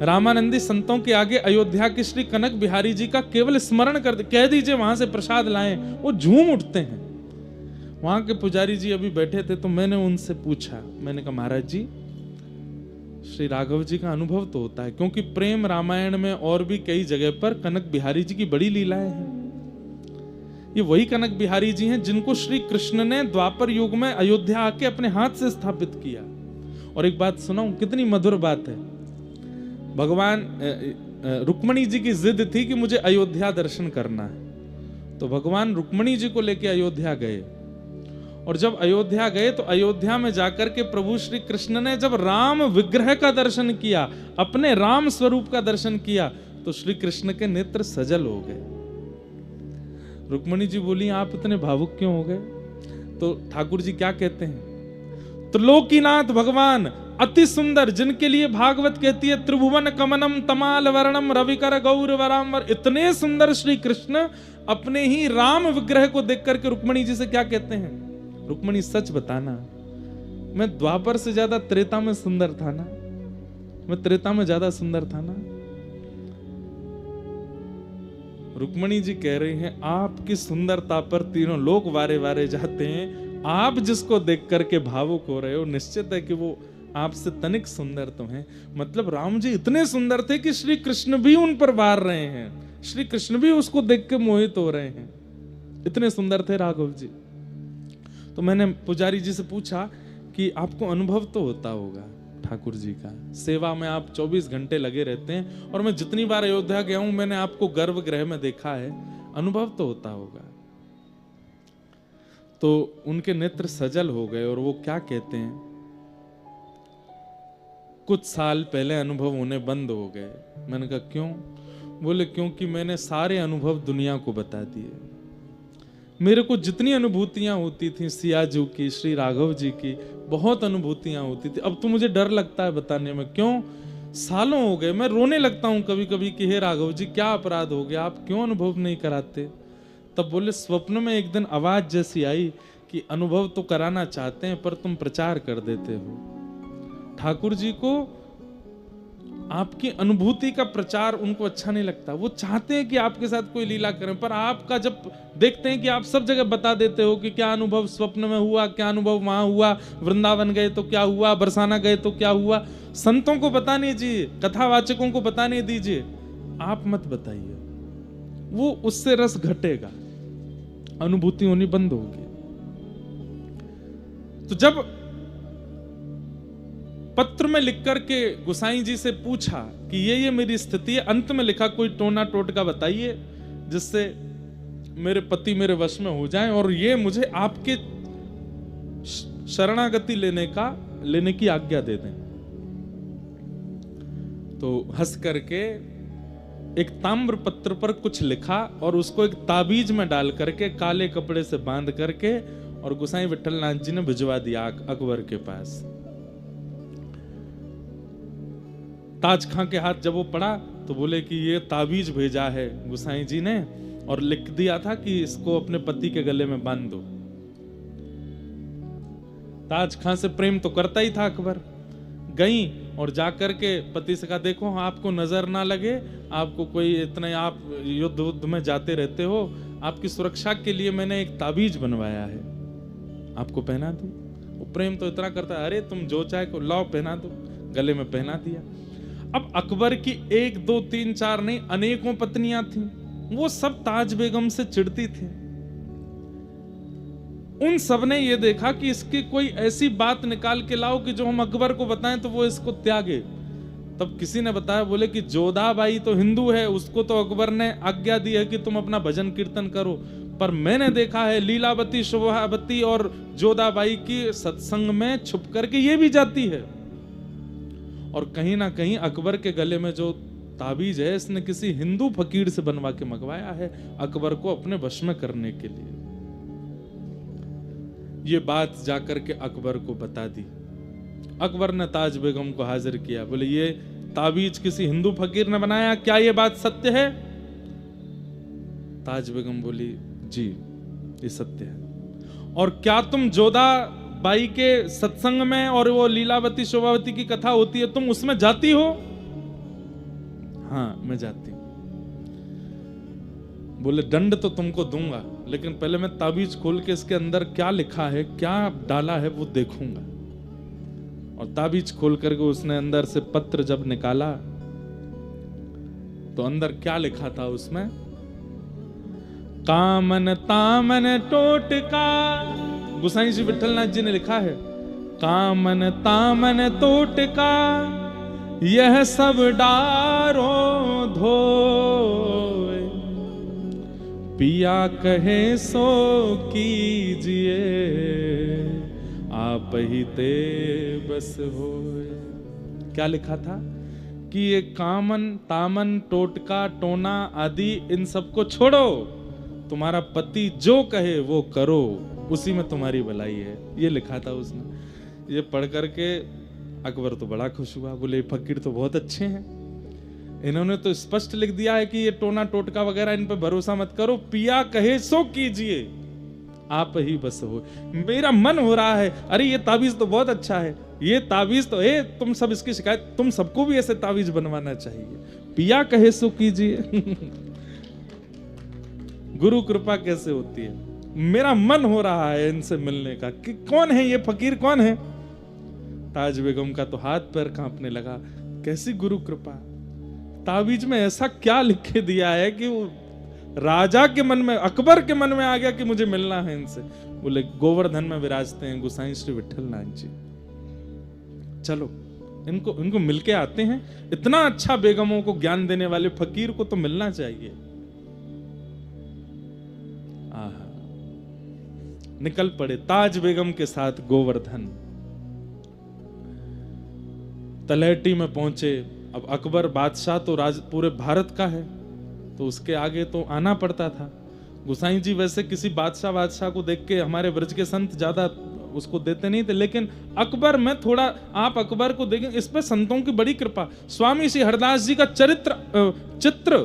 रामानंदी संतों के आगे अयोध्या के श्री कनक बिहारी जी का केवल स्मरण कर कह दीजिए वहां से प्रसाद लाएं, वो झूम उठते हैं। वहां के पुजारी जी अभी बैठे थे, तो मैंने उनसे पूछा, मैंने कहा महाराज जी, श्री राघव जी का अनुभव तो होता है, क्योंकि प्रेम रामायण में और भी कई जगह पर कनक बिहारी जी की बड़ी लीलाएं हैं। ये वही कनक बिहारी जी हैं जिनको श्री कृष्ण ने द्वापर युग में अयोध्या आके अपने हाथ से स्थापित किया। और एक बात सुनाऊं, कितनी मधुर बात है। भगवान रुक्मणी जी की जिद थी कि मुझे अयोध्या दर्शन करना है, तो भगवान रुक्मणी जी को लेकर अयोध्या गए। और जब अयोध्या गए तो अयोध्या में जाकर के प्रभु श्री कृष्ण ने जब राम विग्रह का दर्शन किया, अपने राम स्वरूप का दर्शन किया, तो श्री कृष्ण के नेत्र सजल हो गए। रुक्मणी जी बोली, आप इतने भावुक क्यों हो गए? तो ठाकुर जी क्या कहते हैं, त्रिलोकीनाथ भगवान अति सुंदर, जिनके लिए भागवत कहती है त्रिभुवन कमनम तमाल वर्णम रविकर गौर वरांबर, इतने सुंदर श्री कृष्ण अपने ही राम विग्रह को देख करके रुक्मणी जी से क्या कहते हैं, रुक्मणी सच बताना, मैं द्वापर से ज्यादा त्रेता में सुंदर था ना, मैं त्रेता में ज्यादा सुंदर था ना। रुक्मणी जी कह रही हैं आपकी सुंदरता पर तीनों लोग वारे वारे जाते हैं, आप जिसको देख करके भावुक हो रहे हो निश्चित है कि वो आपसे तनिक सुंदर तो हैं। मतलब राम जी इतने सुंदर थे कि श्री कृष्ण भी उन पर वार रहे हैं, श्री कृष्ण भी उसको देख के मोहित हो रहे हैं, इतने सुंदर थे राघव जी। तो मैंने पुजारी जी से पूछा कि आपको अनुभव तो होता होगा ठाकुर जी का, सेवा में आप 24 घंटे लगे रहते हैं और मैं जितनी बार अयोध्या गया हूं मैंने आपको गर्भगृह में देखा है, अनुभव तो होता होगा। तो उनके नेत्र सजल हो गए और वो क्या कहते हैं, कुछ साल पहले अनुभव होने बंद हो गए। मैंने कहा क्यों? बोले क्योंकि मैंने सारे अनुभव दुनिया को बता दिए। मेरे को जितनी अनुभूतियां होती थी सियाजू की, श्री राघव जी की, बहुत अनुभूतियां होती थी, अब तो मुझे डर लगता है बताने में। क्यों? सालों हो गए, मैं रोने लगता हूं कभी कभी कि हे राघव जी क्या अपराध हो गया, आप क्यों अनुभव नहीं कराते? तब बोले स्वप्न में एक दिन आवाज जैसी आई कि अनुभव तो कराना चाहते हैं पर तुम प्रचार कर देते हो। ठाकुर जी को आपकी अनुभूति का प्रचार उनको अच्छा नहीं लगता, वो चाहते हैं कि आपके साथ कोई लीला करें, पर आपका जब देखते हैं कि आप सब जगह बता देते हो कि क्या अनुभव स्वप्न में हुआ, क्या अनुभव वहां हुआ, वृंदावन गए तो क्या हुआ, बरसाना गए तो क्या हुआ, संतों को बताने दीजिए, कथावाचकों को बताने दीजिए, आप मत बताइए, वो उससे रस घटेगा, अनुभूति होनी बंद होगी। तो जब पत्र में लिख करके गुसाई जी से पूछा कि ये मेरी स्थिति है, अंत में लिखा कोई टोना टोटका बताइए जिससे मेरे पति मेरे वश में हो जाएं और ये मुझे आपके शरणागति लेने की आज्ञा दे दें। तो हंस करके एक ताम्र पत्र पर कुछ लिखा और उसको एक ताबीज में डाल करके काले कपड़े से बांध करके और गुसाई विठलनाथ जी ने भिजवा दिया अकबर के पास। ताज खां के हाथ जब वो पड़ा तो बोले कि ये ताबीज भेजा है गुसाई जी ने और लिख दिया था कि इसको अपने पति के गले में बांध दो। ताज खां से प्रेम तो करता ही था अकबर। गई और जाकर के पति से कहा देखो आपको नजर ना लगे, आपको कोई इतने, आप युद्ध में जाते रहते हो, आपकी सुरक्षा के लिए मैंने एक ताबीज बनवाया है, आपको पहना दूं। वो प्रेम तो इतना करता है, अरे तुम जो चाहे को लाओ पहना दो, गले में पहना दिया। अब अकबर की 1 2 3 4 नहीं अनेकों पत्नियां थीं, वो सब ताज बेगम से चिढ़ती थी। उन सब ने ये देखा कि इसकी कोई ऐसी बात निकाल के लाओ कि जो हम अकबर को बताएं तो वो इसको त्यागे। तब किसी ने बताया, बोले कि जोधाबाई तो हिंदू है, उसको तो अकबर ने आज्ञा दी है कि तुम अपना भजन कीर्तन करो, पर मैंने देखा है लीलावती शोभावती और जोधाबाई की सत्संग में छुप करके ये भी जाती है। और कहीं ना कहीं अकबर के गले में जो ताबीज है इसने किसी हिंदू फकीर से बनवा के मंगवाया है अकबर को अपने वश में करने के लिए। ये बात जाकर के अकबर को बता दी। अकबर ने ताज बेगम को हाजिर किया, बोले ये ताबीज किसी हिंदू फकीर ने बनाया, क्या ये बात सत्य है? ताज बेगम बोली जी ये सत्य है। और क्या तुम जोधाबाई के सत्संग में और वो लीलावती शोभावती की कथा होती है तुम उसमें जाती हो? हाँ मैं जाती हूं। बोले दंड तो तुमको दूंगा, लेकिन पहले मैं ताबीज खोल के इसके अंदर क्या लिखा है, क्या डाला है वो देखूंगा। और ताबीज खोल करके उसने अंदर से पत्र जब निकाला तो अंदर क्या लिखा था उसमें, कामन तामन टोटका, गुसाई जी विठलनाथ जी ने लिखा है, कामन तामन टोटका यह सब डारो धोए, पिया कहे सो कीजिए आप ही ते बस होए। क्या लिखा था कि ये कामन तामन टोटका टोना आदि इन सबको छोड़ो, तुम्हारा पति जो कहे वो करो, उसी में तुम्हारी भलाई है, ये लिखा था उसने। ये पढ़ करके अकबर तो बड़ा खुश हुआ, बोले फकीर तो बहुत अच्छे हैं, इन्होंने तो स्पष्ट लिख दिया है कि ये टोना टोटका वगैरह इन पे भरोसा मत करो, पिया कहे सो कीजिए, आप ही बस हो। मेरा मन हो रहा है, अरे ये ताबीज तो बहुत अच्छा है, ये ताबीज तो तुम सब इसकी शिकायत, तुम सबको भी ऐसे ताबीज बनवाना चाहिए, पिया कहे सो कीजिए। गुरु कृपा कैसे होती है, मेरा मन हो रहा है इनसे मिलने का, कि कौन है ये फकीर, कौन है। ताज बेगम का तो हाथ पैर कांपने लगा, कैसी गुरु कृपा, ताबीज में ऐसा क्या लिख के दिया है कि वो राजा के मन में, अकबर के मन में आ गया कि मुझे मिलना है इनसे। बोले गोवर्धन में विराजते हैं गोसाई श्री विठल नाथ जी, चलो इनको मिलके आते हैं, इतना अच्छा बेगमों को ज्ञान देने वाले फकीर को तो मिलना चाहिए। आहा, निकल पड़े ताज बेगम के साथ गोवर्धन, तलहटी में पहुंचे। अब अकबर बादशाह तो पूरे भारत का है, तो उसके आगे तो आना पड़ता था। गोसाई जी वैसे किसी बादशाह को देख के हमारे ब्रज के संत ज्यादा उसको देते नहीं थे, लेकिन अकबर में थोड़ा, आप अकबर को देखें, इस पे संतों की बड़ी कृपा। स्वामी श्री हरदास जी का चित्र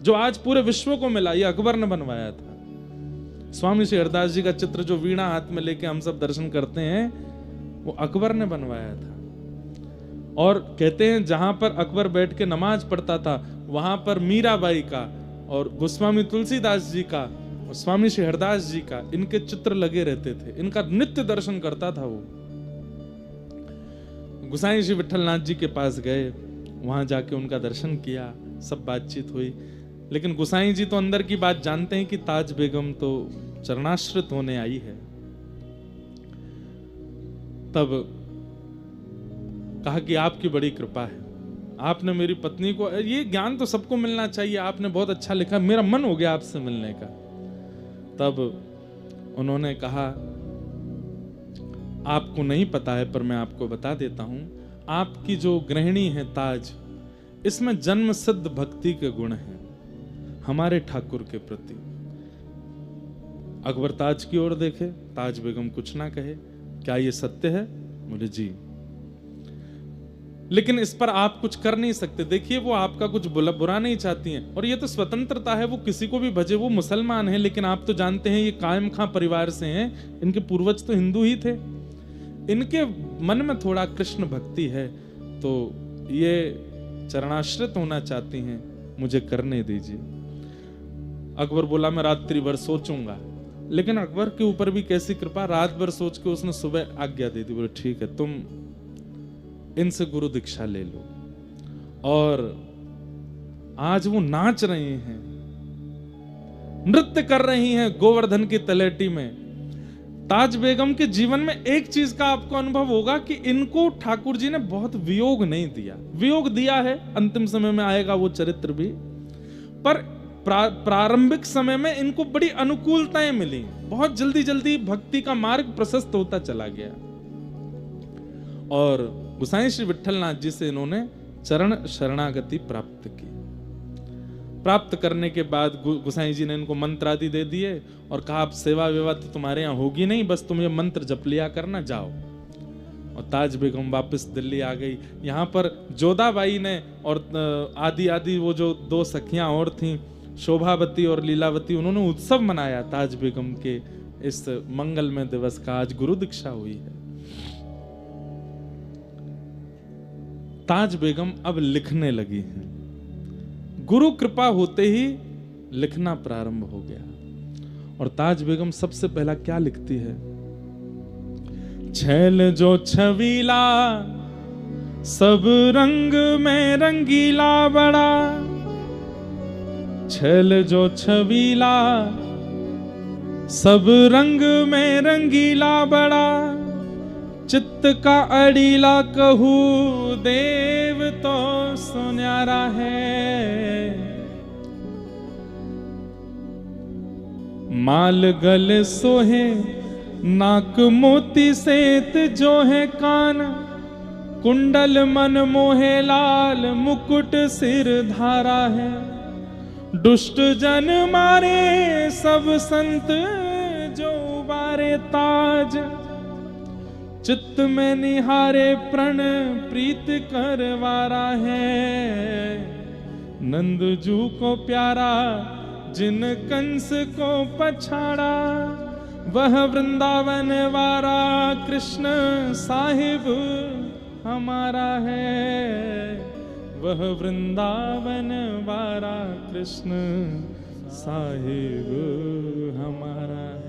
जो आज पूरे विश्व को मिला, ये अकबर ने बनवाया था। स्वामी श्री हरदास जी का चित्र जो वीणा हाथ में लेके हम सब दर्शन करते हैं, वो अकबर ने बनवाया था। और कहते हैं जहां पर अकबर बैठ के नमाज पढ़ता था, वहां पर मीराबाई का और गोस्वामी तुलसीदास जी का और स्वामी श्री हरदास जी का, इनके चित्र लगे रहते थे, इनका नित्य दर्शन करता था वो। गोसाई श्री विठल नाथ जी के पास गए, वहां जाके उनका दर्शन किया, सब बातचीत हुई। लेकिन गोसाई जी तो अंदर की बात जानते हैं कि ताज बेगम तो चरणाश्रित होने आई है। तब कहा कि आपकी बड़ी कृपा है, आपने मेरी पत्नी को, ये ज्ञान तो सबको मिलना चाहिए, आपने बहुत अच्छा लिखा, मेरा मन हो गया आपसे मिलने का। तब उन्होंने कहा, आपको नहीं पता है पर मैं आपको बता देता हूं, आपकी जो गृहिणी है ताज, इसमें जन्म सिद्ध भक्ति के गुण हैं हमारे ठाकुर के प्रति। अकबर ताज की ओर देखे, ताज बेगम कुछ ना कहे, क्या ये सत्य है? बोले जी, लेकिन इस पर आप कुछ कर नहीं सकते। देखिए वो आपका कुछ बुरा नहीं चाहती हैं, और ये तो स्वतंत्रता है, वो किसी को भी भजे, वो मुसलमान हैं, लेकिन आप तो जानते हैं ये कायम खां परिवार से हैं, इनके पूर्वज तो हिंदू ही थे, इनके मन में थोड़ा कृष्ण भक्ति है, तो ये चरणाश्रित होना चाहती हैं, मुझे करने दीजिए। अकबर बोला मैं रात्रि भर सोचूंगा, लेकिन अकबर के ऊपर भी कैसी कृपा, रात भर सोच के उसने सुबह आज्ञा दे दी। बोले ठीक है, तुम इनसे गुरु दीक्षा ले लो। और आज वो नाच रही हैं, नृत्य कर रही हैं गोवर्धन की तलहटी में। ताज बेगम के जीवन में एक चीज का आपको अनुभव होगा कि इनको ठाकुर जी ने बहुत वियोग नहीं दिया, वियोग दिया है, अंतिम समय में आएगा वो चरित्र भी, पर प्रारंभिक समय में इनको बड़ी अनुकूलताएं मिली, बहुत जल्दी जल्दी भक्ति का मार्ग प्रशस्त होता चला गया। और गोसाई श्री विठल नाथ जी से इन्होंने चरण शरणागति प्राप्त की। प्राप्त करने के बाद गोसाई जी ने इनको मंत्र आदि दे दिए और कहा आप सेवा वेवा तो तुम्हारे यहाँ होगी नहीं, बस तुम ये मंत्र जप लिया करना, जाओ। और ताज बेगम वापस दिल्ली आ गई। यहाँ पर जोधाबाई ने और आदि वो जो दो सखियां और थीं, शोभावती और लीलावती, उन्होंने उत्सव मनाया ताज बेगम के इस मंगलमय दिवस का। आज गुरु दीक्षा हुई है। ताज बेगम अब लिखने लगी हैं, गुरु कृपा होते ही लिखना प्रारंभ हो गया। और ताज बेगम सबसे पहला क्या लिखती है? छैल जो छवीला सब रंग में रंगीला बड़ा, छैल जो छवीला सब रंग में रंगीला बड़ा, चित्त का अड़ीला कहू देव तो सुन्यारा है, माल गल सोहे नाक मोती सेत जो है कान, कुंडल मन मोहे लाल मुकुट सिर धारा है, दुष्ट जन मारे सब संत जो उबारे ताज, चित्त में निहारे प्रण प्रीत करवारा है। नंदजू को प्यारा जिन कंस को पछाड़ा, वह वृंदावन वारा कृष्ण साहिब हमारा है। वह वृंदावन वारा कृष्ण साहिब हमारा है।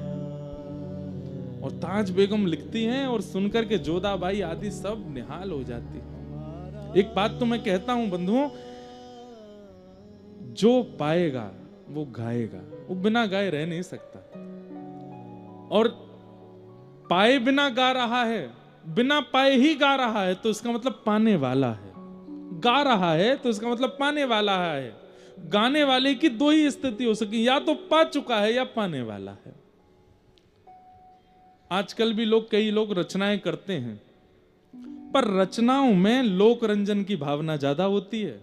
और ताज बेगम लिखती हैं और सुनकर के जोधाबाई आदि सब निहाल हो जाती हैं। एक बात तो मैं कहता हूं बंधुओं, जो पाएगा वो गाएगा, वो बिना गाए रह नहीं सकता। और पाए बिना गा रहा है, बिना पाए ही गा रहा है, तो इसका मतलब पाने वाला है। गा रहा है तो इसका मतलब पाने वाला है। गाने वाले की दो ही स्थिति हो सकी, या तो पा चुका है या पाने वाला है। आजकल भी कई लोग रचनाएं करते हैं, पर रचनाओं में लोक रंजन की भावना ज्यादा होती है।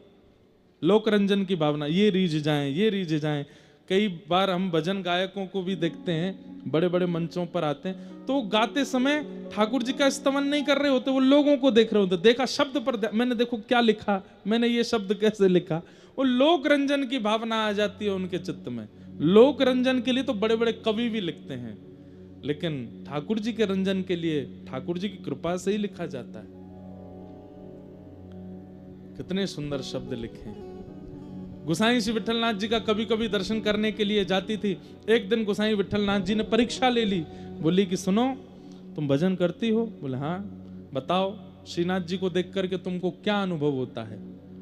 लोक रंजन की भावना, ये रीझ जाएं, ये रीझ जाएं। कई बार हम भजन गायकों को भी देखते हैं, बड़े बड़े मंचों पर आते हैं, तो गाते समय ठाकुर जी का स्तवन नहीं कर रहे होते, वो लोगों को देख रहे होते। देखा शब्द पर, मैंने देखो क्या लिखा, मैंने ये शब्द कैसे लिखा। वो लोक रंजन की भावना आ जाती है उनके चित्त में। लोक रंजन के लिए तो बड़े बड़े कवि भी लिखते हैं, लेकिन ठाकुर जी के रंजन के लिए ठाकुर जी की कृपा से ही लिखा जाता है। कितने सुंदर शब्द लिखे हैं। गोसाई श्री विठलनाथ जी का कभी कभी दर्शन करने के लिए जाती थी। एक दिन गोसाई विठलनाथ जी ने परीक्षा ले ली, बोली कि सुनो, तुम भजन करती हो? बोले हाँ। बताओ श्रीनाथ जी को देख करके तुमको क्या अनुभव होता है,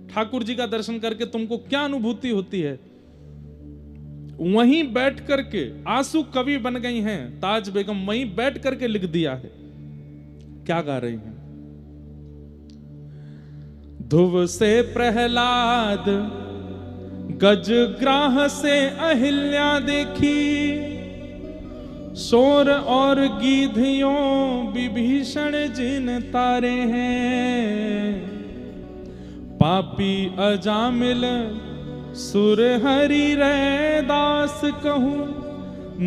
ठाकुर जी का दर्शन करके तुमको क्या अनुभूति होती है? वहीं बैठ करके आंसू कवि बन गई हैं ताज बेगम, वहीं बैठ करके लिख दिया है। क्या गा रही हैं? ध्रुव से प्रहलाद, गजग्राह से अहिल्या देखी, शोर और गीधियों विभीषण जिन तारे हैं। पापी अजामिल सुर हरि रैदास कहूं,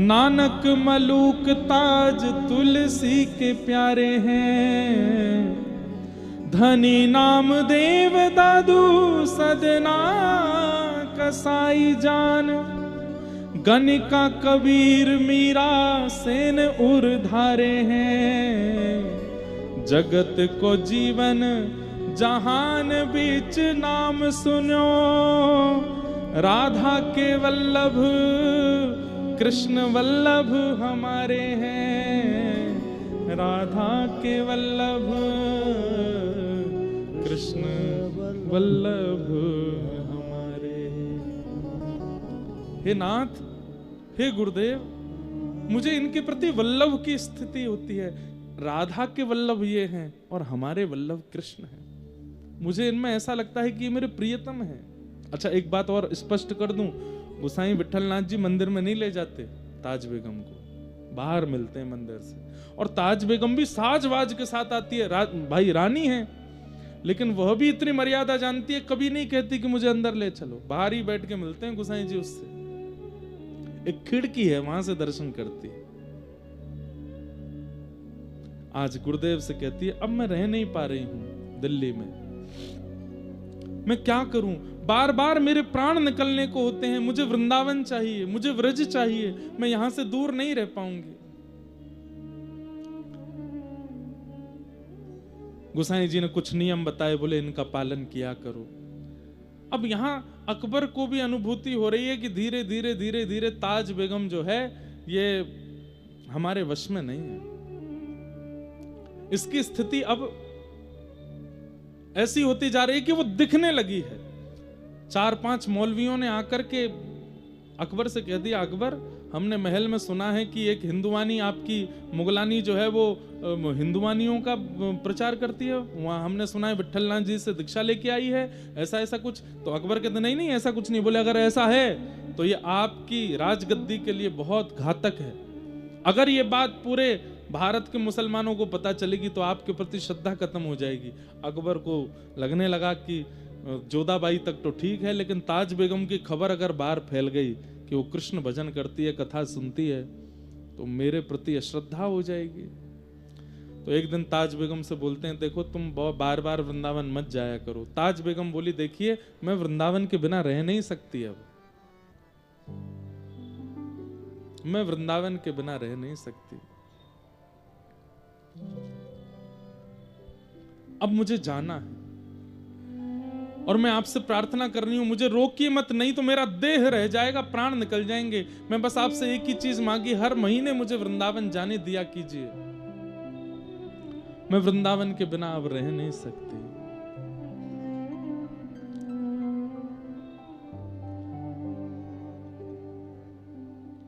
नानक मलूक ताज तुलसी के प्यारे हैं। धनी नाम देव दादू सदना कसाई जान, गणिका कबीर मीरा सेन उर्धारे हैं। जगत को जीवन जहान बीच नाम सुनो, राधा के वल्लभ कृष्ण वल्लभ हमारे हैं। राधा के वल्लभ कृष्ण वल्लभ हमारे। हे नाथ, हे गुरुदेव, मुझे इनके प्रति वल्लभ की स्थिति होती है। राधा के वल्लभ ये हैं और हमारे वल्लभ कृष्ण हैं। मुझे इनमें ऐसा लगता है कि ये मेरे प्रियतम हैं। अच्छा, एक बात और स्पष्ट कर दूं, गोसाई विठलनाथ जी मंदिर में नहीं ले जाते ताज बेगम को, बाहर मिलते हैं मंदिर से। और ताज बेगम भी साजवाज के साथ आती है। भाई रानी है, लेकिन वह भी इतनी मर्यादा जानती है, कभी नहीं कहती कि मुझे अंदर ले चलो। बाहर ही बैठ के मिलते हैं गोसाई जी उससे। एक खिड़की है, वहां से दर्शन करती है। आज गुरुदेव से कहती है, अब मैं रह नहीं पा रही हूं दिल्ली में, मैं क्या करूं? बार बार मेरे प्राण निकलने को होते हैं। मुझे वृंदावन चाहिए, मुझे व्रज चाहिए, मैं यहां से दूर नहीं रह पाऊंगी। गोसाई जी ने कुछ नियम बताए, बोले इनका पालन किया करो। अब यहां अकबर को भी अनुभूति हो रही है कि धीरे धीरे धीरे धीरे ताज बेगम जो है ये हमारे वश में नहीं है। इसकी स्थिति अब ऐसी होती जा रही है कि वो दिखने लगी है। 4-5 मौलवियों ने आकर के अकबर से कह दिया, अकबर, हमने महल में सुना है कि एक हिंदुवानी आपकी मुगलानी जो है वो हिंदुवानियों का प्रचार करती है, वहां हमने सुना है विठलनाथ जी से दीक्षा लेके आई है, ऐसा ऐसा कुछ। तो अकबर कहते नहीं नहीं ऐसा कुछ नहीं। बोले अगर ऐसा है तो ये आपकी राजगद्दी के लिए बहुत घातक है। अगर ये बात पूरे भारत के मुसलमानों को पता चलेगी तो आपके प्रति श्रद्धा खत्म हो जाएगी। अकबर को लगने लगा कि जोधाबाई तक तो ठीक है, लेकिन ताज बेगम की खबर अगर बाहर फैल गई कि वो कृष्ण भजन करती है, कथा सुनती है, तो मेरे प्रति अश्रद्धा हो जाएगी। तो एक दिन ताज बेगम से बोलते हैं, देखो तुम बार बार वृंदावन मत जाया करो। ताज बेगम बोली, देखिए मैं वृंदावन के बिना रह नहीं सकती, अब मैं वृंदावन के बिना रह नहीं सकती, अब मुझे जाना है और मैं आपसे प्रार्थना कर रही हूं, मुझे रोकिए मत, नहीं तो मेरा देह रह जाएगा, प्राण निकल जाएंगे। मैं बस आपसे एक ही चीज मांगी, हर महीने मुझे वृंदावन जाने दिया कीजिए, मैं वृंदावन के बिना अब रह नहीं सकती।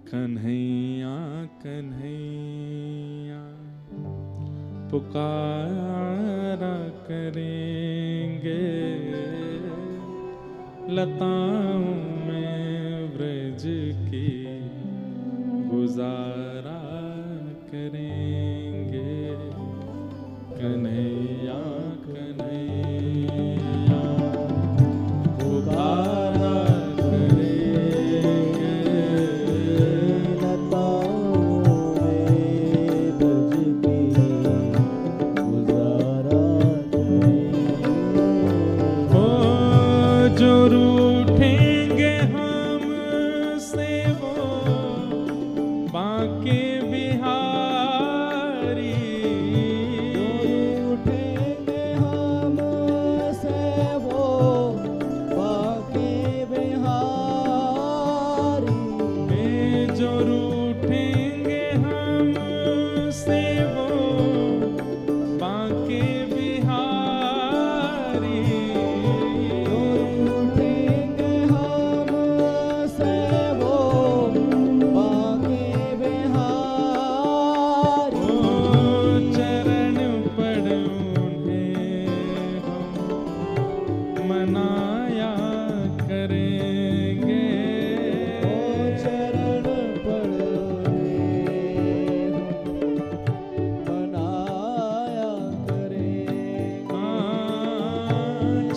कन्हैया कन्हैया पुकारा करेंगे, लताओं में ब्रज की गुजारा करेंगे। कन्हैया कन्हैया पुकारा करेंगे, लताओं में ब्रज की गुजारा करेंगे। ओ जो रूठेंगे हमसे वो बांके बिहारी, उठेंगे हमसे वो बाके बिहारी। जो रूठेंगे हमसे वो बांके बिहारी, उठेंगे हमसे वो बाके बिहारी। ओ चरण पड़ उन्हें हम मनाया करेंगे। ओ चरण पड़ बनाया करेंगे।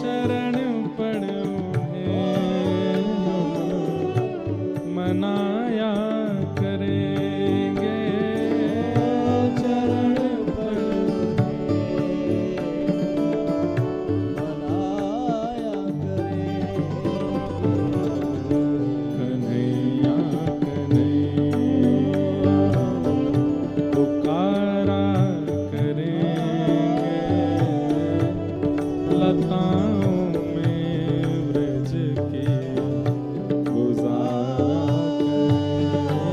चरण पड़ उन्हें मनाया करेंगे। चरण पर बनाया कन्हैया कन्हैया पुकारा करेंगे, लताओं में ब्रज की गुजारा करेंगे।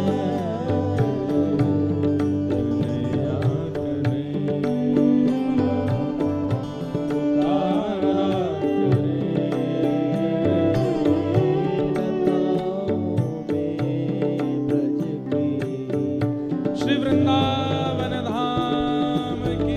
कन्हैया कन्हैया पुकारा करेंगे। श्री वृंदावन धाम की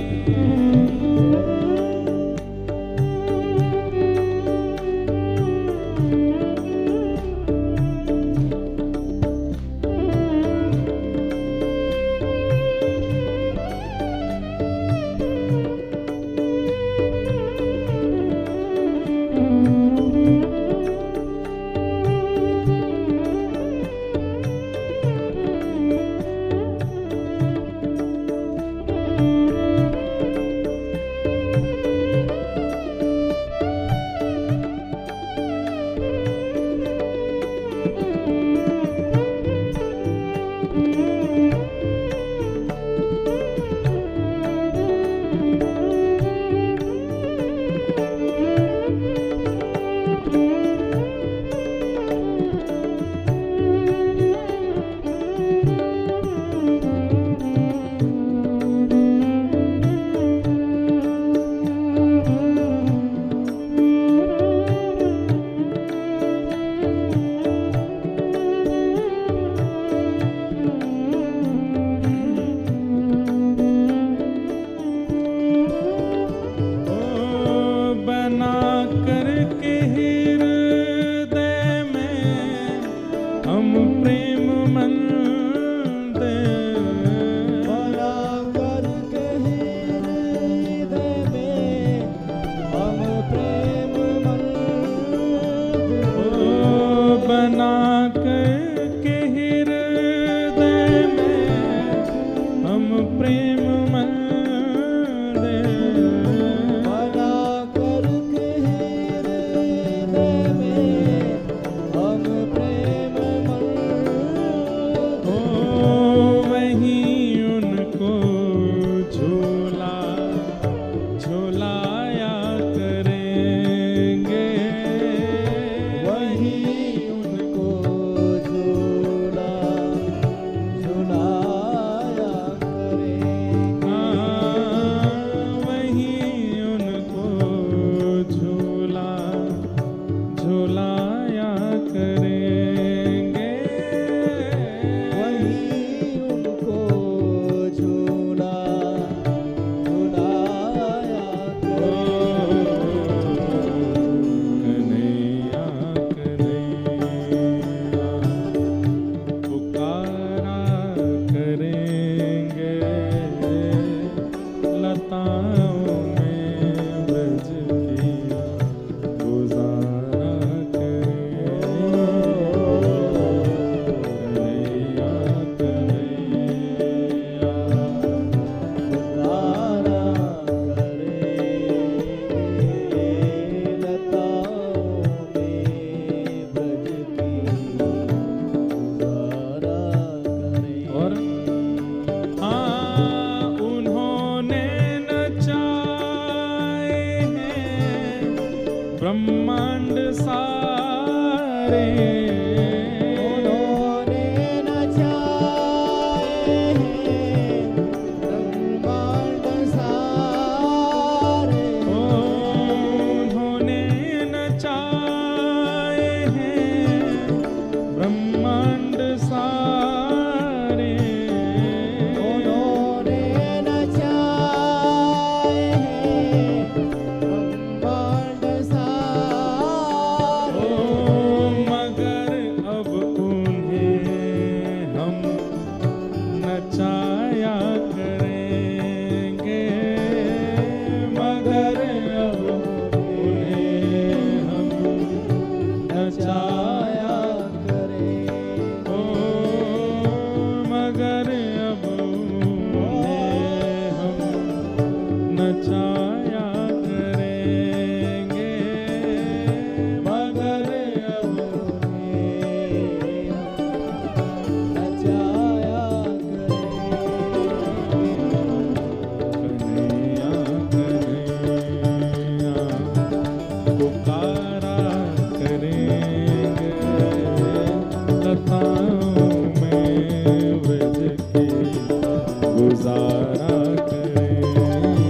गुजारा करेंगे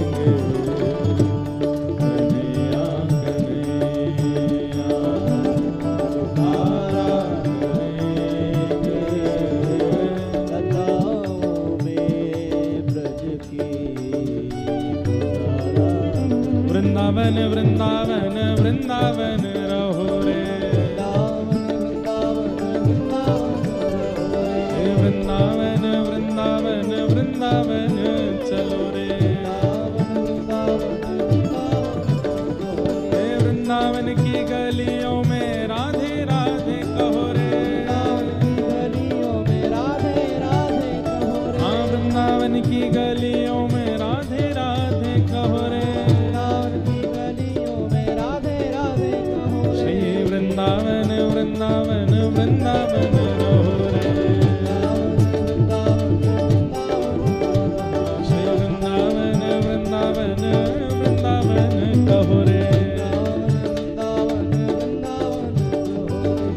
कन्हैया कन्हैया गुजारा करेंगे लताओं में ब्रज की गुजारा वृंदावन वृंदावन वृंदावन रहो रे वृंदावन वृंदावन वृंदावन चलो रे वृंदावन की गलियों में राधे राधे कहो रे गलियों में राधे राधे कहो रे हाँ वृंदावन की गलियों में राधे राधे कहो रे वृंदावन की गलियों में राधे राधे कहो रे श्री वृंदावन वृंदावन वृंदावन रहो रे श्री वृंदावन वृंदावन वृंदावन कहो रे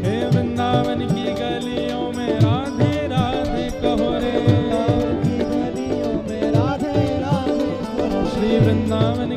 हे वृंदावन की गलियों में राधे राधे कहो रे श्री वृंदावन